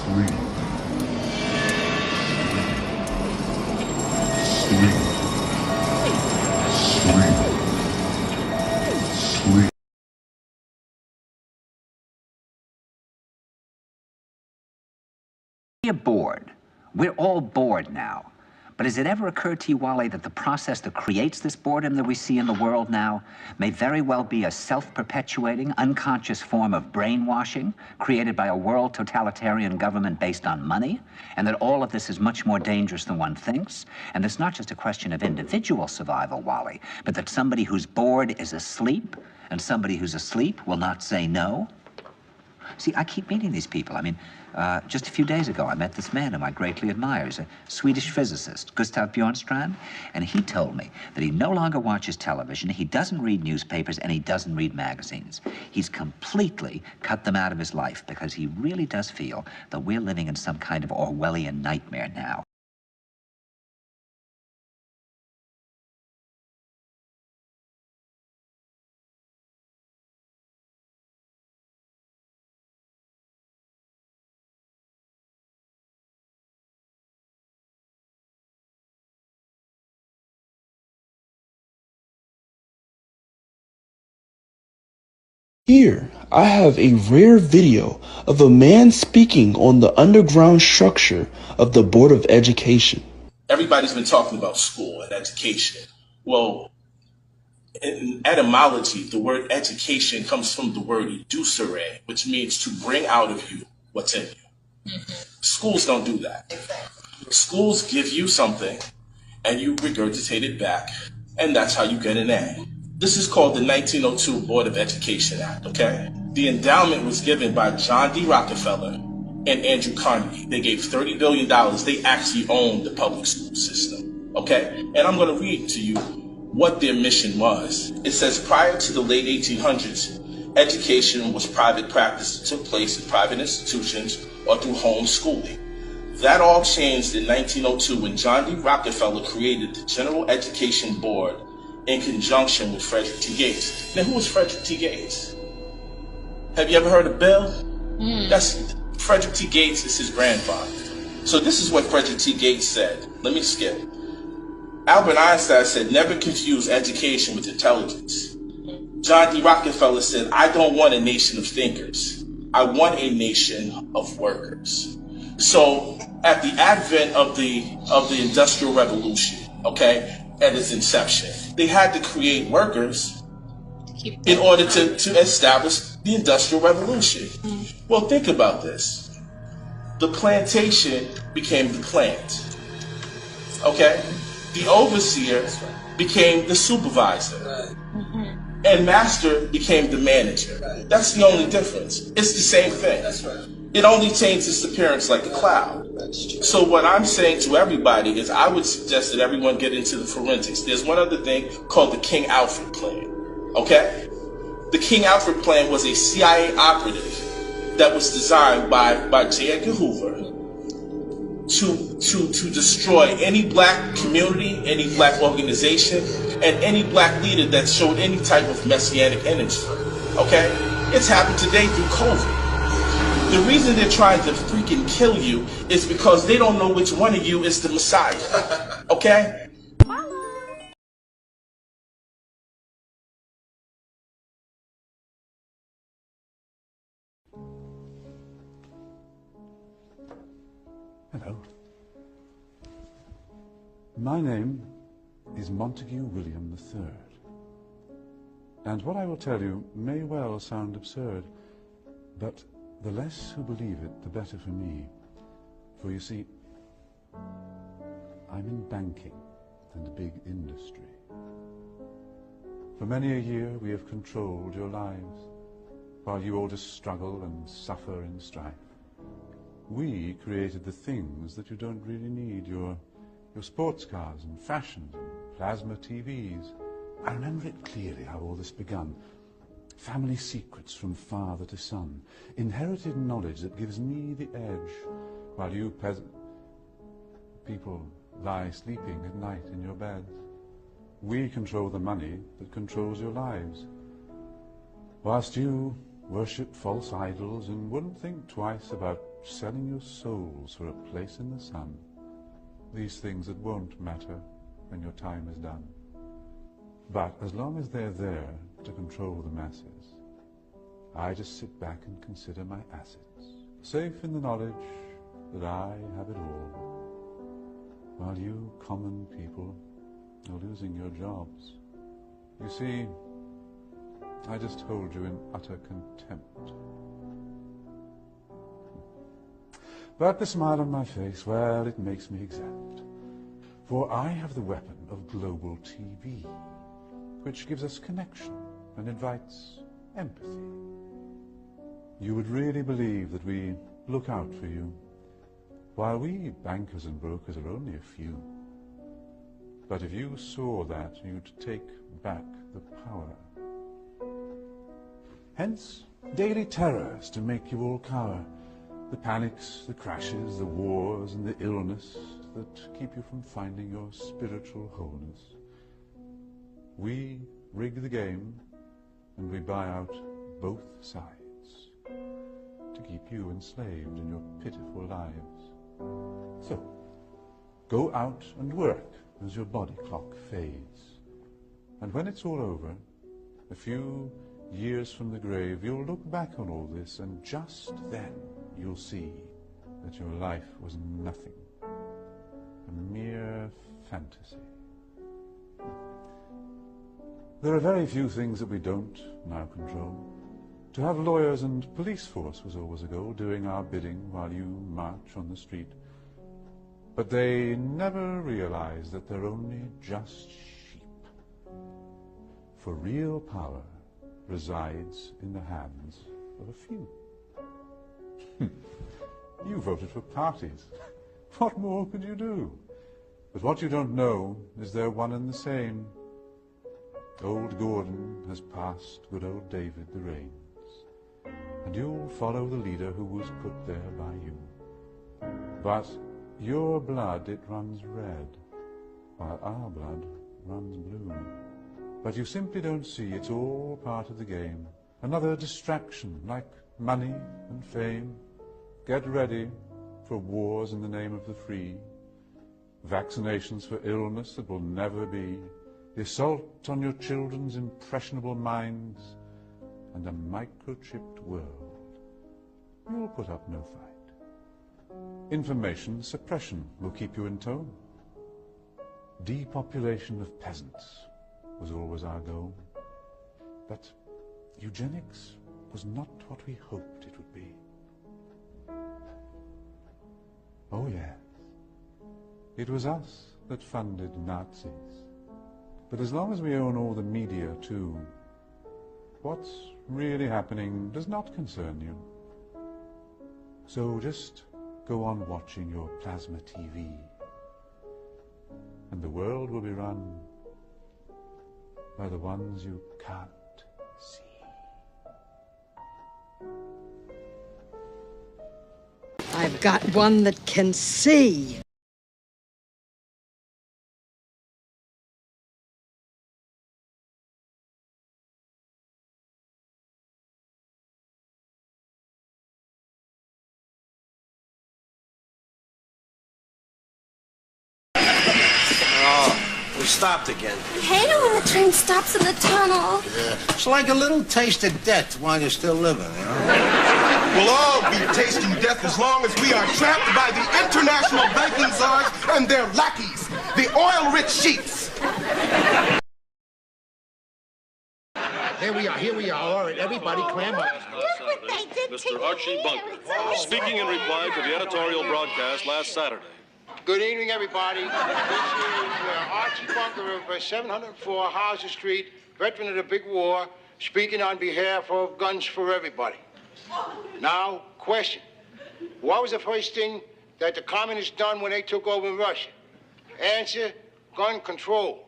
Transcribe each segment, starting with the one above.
Sleep. Sleep. Sleep. Sleep. You're bored. We're all bored now. But has it ever occurred to you, Wally, that the process that creates this boredom that we see in the world now may very well be a self-perpetuating, unconscious form of brainwashing created by a world totalitarian government based on money, and that all of this is much more dangerous than one thinks, and it's not just a question of individual survival, Wally, but that somebody who's bored is asleep, and somebody who's asleep will not say no? See, I keep meeting these people. I mean, just a few days ago, I met this man whom I greatly admire. He's a Swedish physicist, Gustav Bjornstrand, and he told me that he no longer watches television, he doesn't read newspapers, and he doesn't read magazines. He's completely cut them out of his life because he really does feel that we're living in some kind of Orwellian nightmare now. Here, I have a rare video of a man speaking on the underground structure of the Board of Education. Everybody's been talking about school and education. Well, in etymology, the word education comes from the word educere, which means to bring out of you what's in you. Schools don't do that. Schools give you something and you regurgitate it back, and that's how you get an A. This is called the 1902 Board of Education Act, okay? The endowment was given by John D. Rockefeller and Andrew Carnegie. They gave $30 billion. They actually owned the public school system, okay? And I'm gonna read to you what their mission was. It says, prior to the late 1800s, education was private practice that took place in private institutions or through home schooling. That all changed in 1902 when John D. Rockefeller created the General Education Board in conjunction with Frederick T. Gates. Now, who was Frederick T. Gates? Have you ever heard of Bill? That's Frederick T. Gates is his grandfather. So this is what Frederick T. Gates said. Let me skip. Albert Einstein said, never confuse education with intelligence. John D. Rockefeller said, I don't want a nation of thinkers. I want a nation of workers. So at the advent of the Industrial Revolution, okay, at its inception, they had to create workers in order to establish the Industrial Revolution. Well, think about this. The plantation became the plant, okay? The overseer became the supervisor, and master became the manager. That's the only difference. It's the same thing. It only changed its appearance like a cloud. So what I'm saying to everybody is I would suggest that everyone get into the forensics. There's one other thing called the King Alfred Plan, okay? The King Alfred Plan was a CIA operative that was designed by J. Edgar Hoover to destroy any black community, any black organization, and any black leader that showed any type of messianic energy, okay? It's happened today through COVID. The reason they're trying to freaking kill you is because they don't know which one of you is the Messiah, okay? Hello. My name is Montague William III. And what I will tell you may well sound absurd, but the less who believe it, the better for me. For you see, I'm in banking and big industry. For many a year we have controlled your lives, while you all just struggle and suffer in strife. We created the things that you don't really need, your sports cars and fashions and plasma TVs. I remember it clearly how all this begun. Family secrets from father to son, inherited knowledge that gives me the edge, while you people lie sleeping at night in your beds. We control the money that controls your lives, whilst you worship false idols and wouldn't think twice about selling your souls for a place in the sun, these things that won't matter when your time is done. But as long as they're there to control the masses, I just sit back and consider my assets, safe in the knowledge that I have it all, while you common people are losing your jobs. You see, I just hold you in utter contempt. But the smile on my face, well, it makes me exempt. For I have the weapon of global TV, which gives us connection and invites empathy. You would really believe that we look out for you, while we bankers and brokers are only a few. But if you saw that, you'd take back the power. Hence, daily terrors to make you all cower. The panics, the crashes, the wars, and the illness that keep you from finding your spiritual wholeness. We rig the game, and we buy out both sides to keep you enslaved in your pitiful lives. So, go out and work as your body clock fades. And when it's all over, a few years from the grave, you'll look back on all this, and just then you'll see that your life was nothing, a mere fantasy. There are very few things that we don't now control. To have lawyers and police force was always a goal, doing our bidding while you march on the street. But they never realize that they're only just sheep. For real power resides in the hands of a few. You voted for parties. What more could you do? But what you don't know is they're one and the same. Old Gordon has passed good old David the reins, and you'll follow the leader who was put there by you. But your blood, it runs red, while our blood runs blue. But you simply don't see it's all part of the game. Another distraction, like money and fame. Get ready for wars in the name of the free, vaccinations for illness that will never be, the assault on your children's impressionable minds, and a microchipped world. You'll put up no fight. Information suppression will keep you in tone. Depopulation of peasants was always our goal. But eugenics was not what we hoped it would be. Oh yes, it was us that funded Nazis. But as long as we own all the media too, what's really happening does not concern you. So just go on watching your plasma TV, and the world will be run by the ones you can't see. I've got one that can see. We stopped again. I hate it when the train stops in the tunnel. Yeah. It's like a little taste of death while you're still living, you know? We'll all be tasting death as long as we are trapped by the international banking czars and their lackeys, the oil-rich sheiks. Here we are. All right, everybody clam up. Look what they did to Mr. Archie Bunker, speaking in reply to the editorial broadcast last Saturday. Good evening, everybody. This is Archie Bunker of 704 Hauser Street, veteran of the big war, speaking on behalf of Guns for Everybody. Now, question. What was the first thing that the communists done when they took over in Russia? Answer, gun control.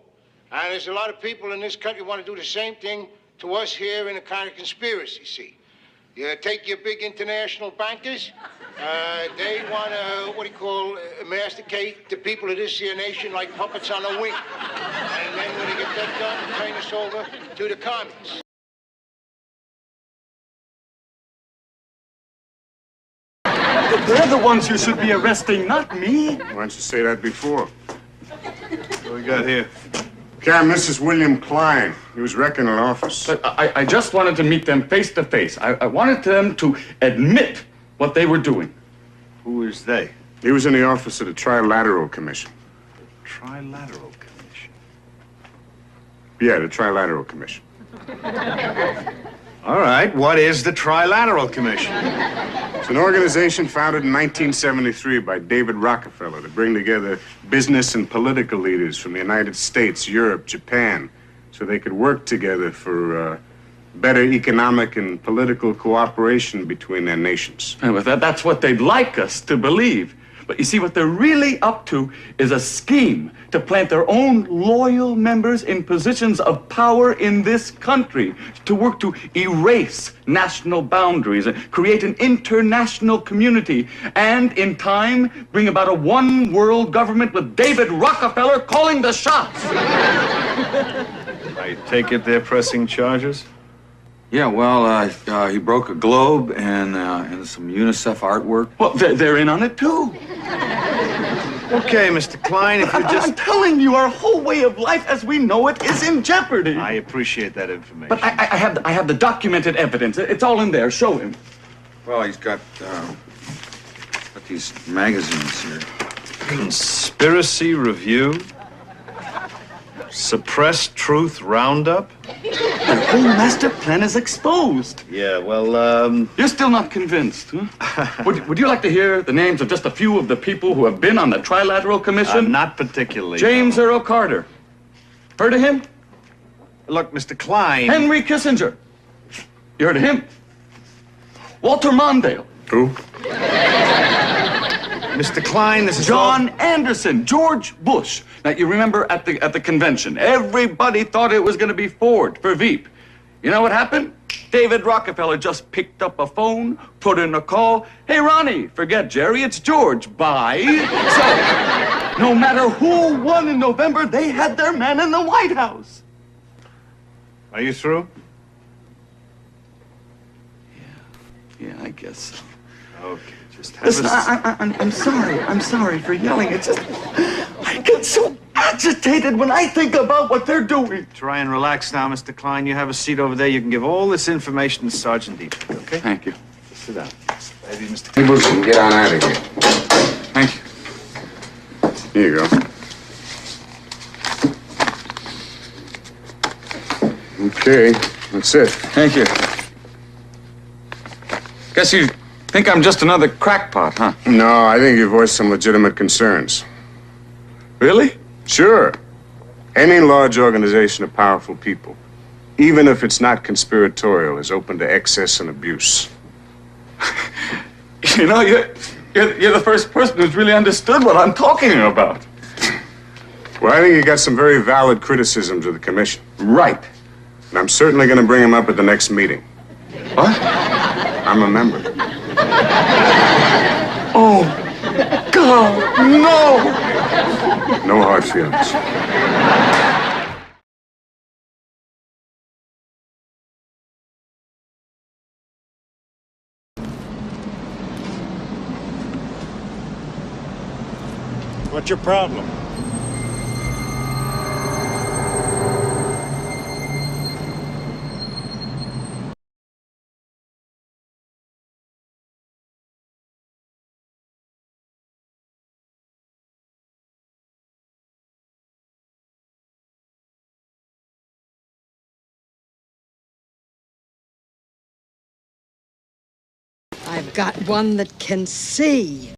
And there's a lot of people in this country who want to do the same thing to us here in a kind of conspiracy, see. You take your big international bankers, they want to, masticate the people of this here nation like puppets on a wing. And then when they get that done, turn us over to the communists. They're the ones you should be arresting, not me. Why don't you say that before? What do we got here? Cam, this is William Klein. He was wrecking an office. But I just wanted to meet them face to face. I wanted them to admit what they were doing. Who is they? He was in the office of the Trilateral Commission. Trilateral Commission? Yeah, the Trilateral Commission. All right, what is the Trilateral Commission? It's an organization founded in 1973 by David Rockefeller to bring together business and political leaders from the United States, Europe, Japan, so they could work together for better economic and political cooperation between their nations. And with that's what they'd like us to believe. But you see, what they're really up to is a scheme to plant their own loyal members in positions of power in this country, to work to erase national boundaries and create an international community, and in time bring about a one-world government with David Rockefeller calling the shots. I take it they're pressing charges? Yeah, well, he broke a globe and some UNICEF artwork. Well, they're in on it, too. Okay, Mr. Klein, if you just... I'm telling you, our whole way of life as we know it is in jeopardy. I appreciate that information. But I have the documented evidence. It's all in there. Show him. Well, he's got these magazines here. Conspiracy Review? Suppressed Truth Roundup? The whole master plan is exposed. Yeah, well, You're still not convinced, huh? Would you like to hear the names of just a few of the people who have been on the Trilateral Commission? Not particularly. James Earl Carter. Heard of him? Look, Mr. Klein... Henry Kissinger. You heard of him? Walter Mondale. Who? Mr. Klein, this is John Anderson, George Bush. Now, you remember at the convention, everybody thought it was going to be Ford for Veep. You know what happened? David Rockefeller just picked up a phone, put in a call. Hey, Ronnie, forget Jerry, it's George. Bye. So, no matter who won in November, they had their man in the White House. Are you through? Yeah, I guess so. Okay. Listen, I'm sorry for yelling. It's just, I get so agitated when I think about what they're doing. Try and relax now, Mr. Klein. You have a seat over there. You can give all this information to Sergeant Dietrich, okay? Thank you. Sit down. Maybe Mr. Tables and get on out of here. Thank you. Here you go. Okay, that's it. Thank you. Guess you think I'm just another crackpot, huh? No, I think you voiced some legitimate concerns. Really? Sure. Any large organization of powerful people, even if it's not conspiratorial, is open to excess and abuse. You know, you're the first person who's really understood what I'm talking about. Well, I think you got some very valid criticisms of the commission. Right. And I'm certainly going to bring them up at the next meeting. What? I'm a member. Oh, God, no! No hard feelings. What's your problem? I've got one that can see.